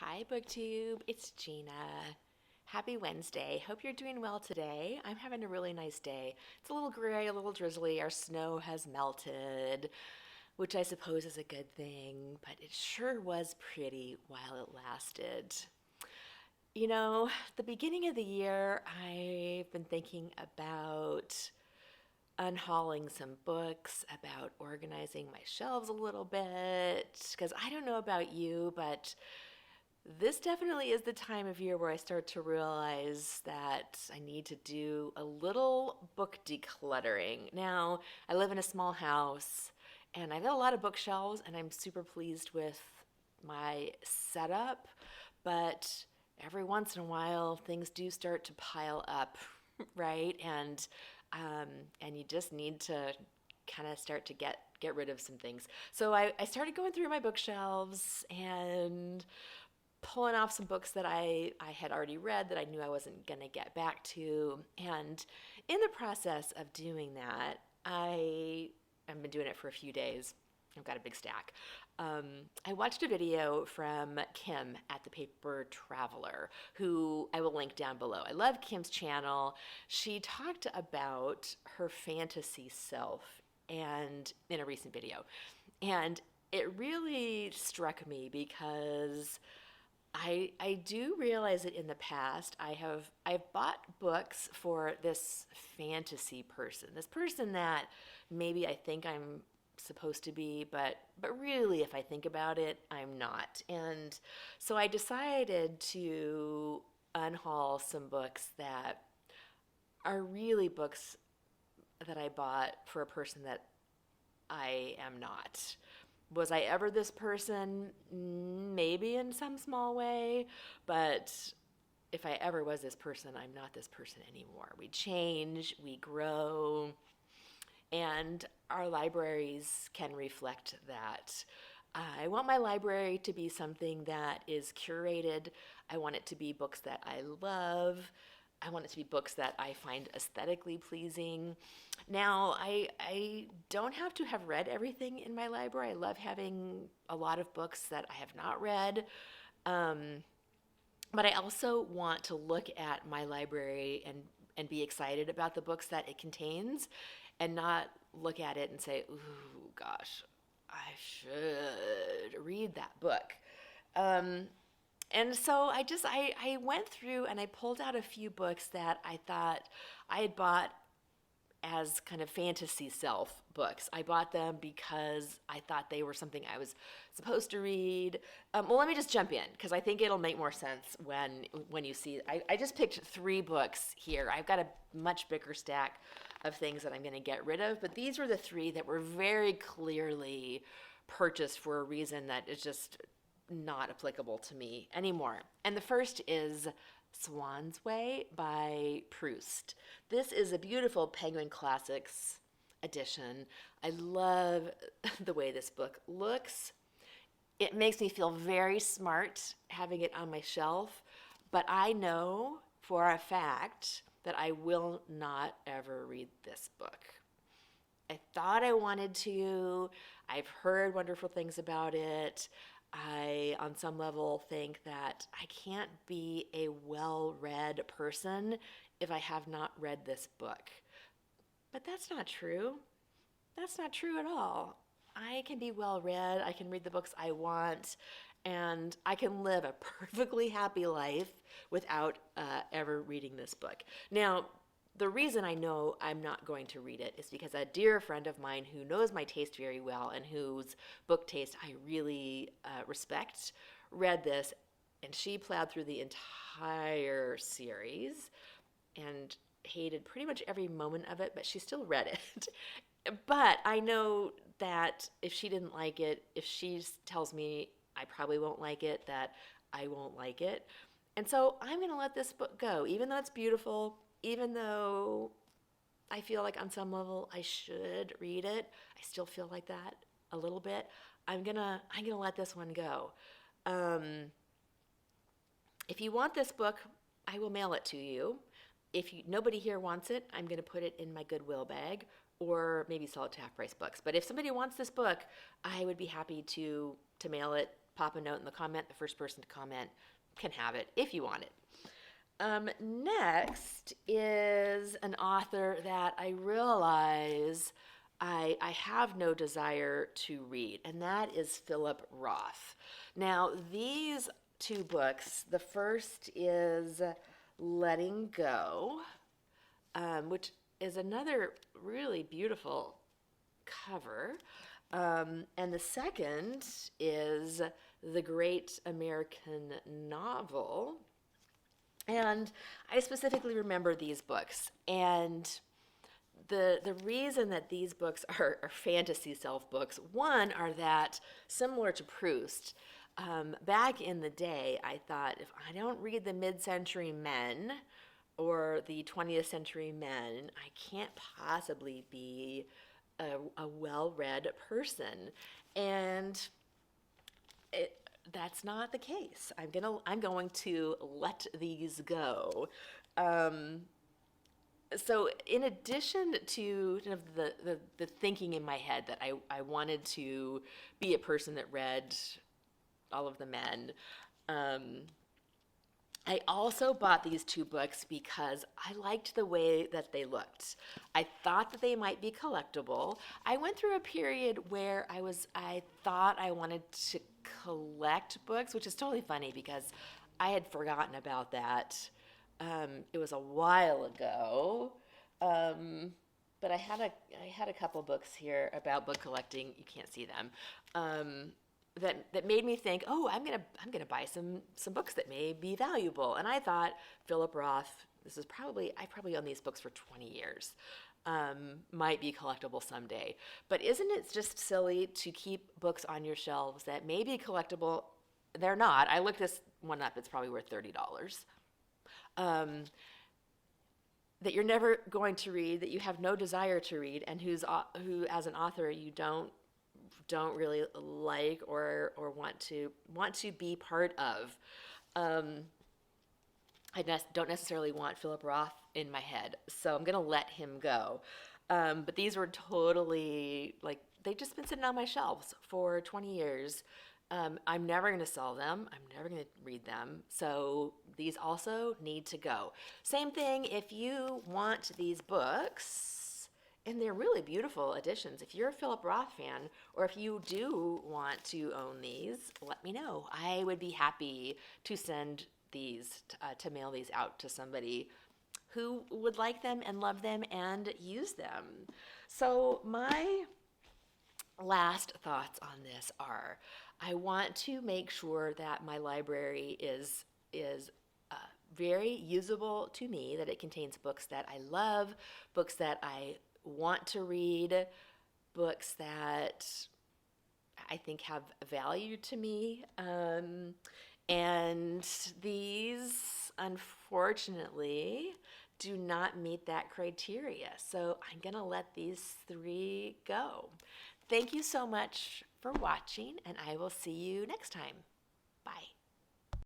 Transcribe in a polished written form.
Hi, BookTube. It's Gina. Happy Wednesday. Hope you're doing well today. I'm having a really nice day. It's a little gray, a little drizzly. Our snow has melted, which I suppose is a good thing, but it sure was pretty while it lasted. The beginning of the year, I've been thinking about unhauling some books, about organizing my shelves a little bit, because I don't know about you, but this definitely is the time of year where I start to realize that I need to do a little book decluttering. Now, I live in a small house and I've got a lot of bookshelves and I'm super pleased with my setup, but every once in a while things do start to pile up, right? Um, and you just need to kind of start to get rid of some things. So I started going through my bookshelves and pulling off some books that I had already read that I knew I wasn't going to get back to. And in the process of doing that, I've been doing it for a few days. I've got a big stack. I watched a video from Kim at the Paper Traveler, who I will link down below. I love Kim's channel. She talked about her fantasy self and in a recent video. And it really struck me because I do realize that in the past I've bought books for this fantasy person, this person that maybe I think I'm supposed to be, but really if I think about it, I'm not. And so I decided to unhaul some books that are really books that I bought for a person that I am not. Was I ever this person? Maybe in some small way, but if I ever was this person, I'm not this person anymore. We change, we grow, and our libraries can reflect that. I want my library to be something that is curated. I want it to be books that I love. I want it to be books that I find aesthetically pleasing. Now, I don't have to have read everything in my library. I love having a lot of books that I have not read. Um, but I also want to look at my library and be excited about the books that it contains and not look at it and say, ooh, gosh, I should read that book. Um, and so I went through and I pulled out a few books that I thought I had bought as kind of fantasy self books. I bought them because I thought they were something I was supposed to read. Well, let me just jump in because I think it'll make more sense when you see. I just picked 3 books here. I've got a much bigger stack of things that I'm going to get rid of, but these were the 3 that were very clearly purchased for a reason that is just not applicable to me anymore. And the first is Swann's Way by Proust. This is a beautiful Penguin Classics edition. I love the way this book looks. It makes me feel very smart having it on my shelf, but I know for a fact that I will not ever read this book. I thought I wanted to. I've heard wonderful things about it. I, on some level, think that I can't be a well-read person if I have not read this book. But that's not true. That's not true at all. I can be well-read, I can read the books I want, and I can live a perfectly happy life without ever reading this book. Now, the reason I know I'm not going to read it is because a dear friend of mine who knows my taste very well and whose book taste I really respect read this, and she plowed through the entire series and hated pretty much every moment of it, but she still read it. But I know that if she didn't like it, if she tells me I probably won't like it, that I won't like it. And so I'm going to let this book go, even though it's beautiful, even though I feel like on some level I should read it. I still feel like that a little bit. I'm gonna let this one go. If you want this book, I will mail it to you. If nobody here wants it, I'm gonna put it in my Goodwill bag or maybe sell it to Half Price Books. But if somebody wants this book, I would be happy to mail it, pop a note in the comment. The first person to comment can have it if you want it. Next is an author that I realize I have no desire to read, and that is Philip Roth. Now, these two books, the first is Letting Go, which is another really beautiful cover. And the second is The Great American Novel. And I specifically remember these books. And the reason that these books are fantasy self books, one, are that similar to Proust, back in the day, I thought, if I don't read the mid-century men or the 20th century men, I can't possibly be a well-read person. And that's not the case. I'm going to let these go. So in addition to kind of the thinking in my head that I wanted to be a person that read all of the men, I also bought these two books because I liked the way that they looked. I thought that they might be collectible. I went through a period where I thought I wanted to collect books, which is totally funny because I had forgotten about that. It was a while ago. But I had a couple books here about book collecting. You can't see them. That made me think, oh, I'm gonna buy some books that may be valuable. And I thought Philip Roth, I probably own these books for 20 years. Might be collectible someday. But isn't it just silly to keep books on your shelves that may be collectible? They're not. I looked this one up. It's probably worth $30. That you're never going to read, that you have no desire to read, and who as an author you don't really like or want to be part of. I don't necessarily want Philip Roth in my head, so I'm gonna let him go. But these were totally they've just been sitting on my shelves for 20 years. I'm never going to sell them. I'm never going to read them. So these also need to go. Same thing if you want these books, and they're really beautiful editions. If you're a Philip Roth fan, or if you do want to own these, let me know. I would be happy to send these, to mail these out to somebody who would like them and love them and use them. So my last thoughts on this are, I want to make sure that my library is very usable to me, that it contains books that I love, books that I want to read, books that I think have value to me. And these, unfortunately, do not meet that criteria. So I'm going to let these three go. Thank you so much for watching, and I will see you next time. Bye.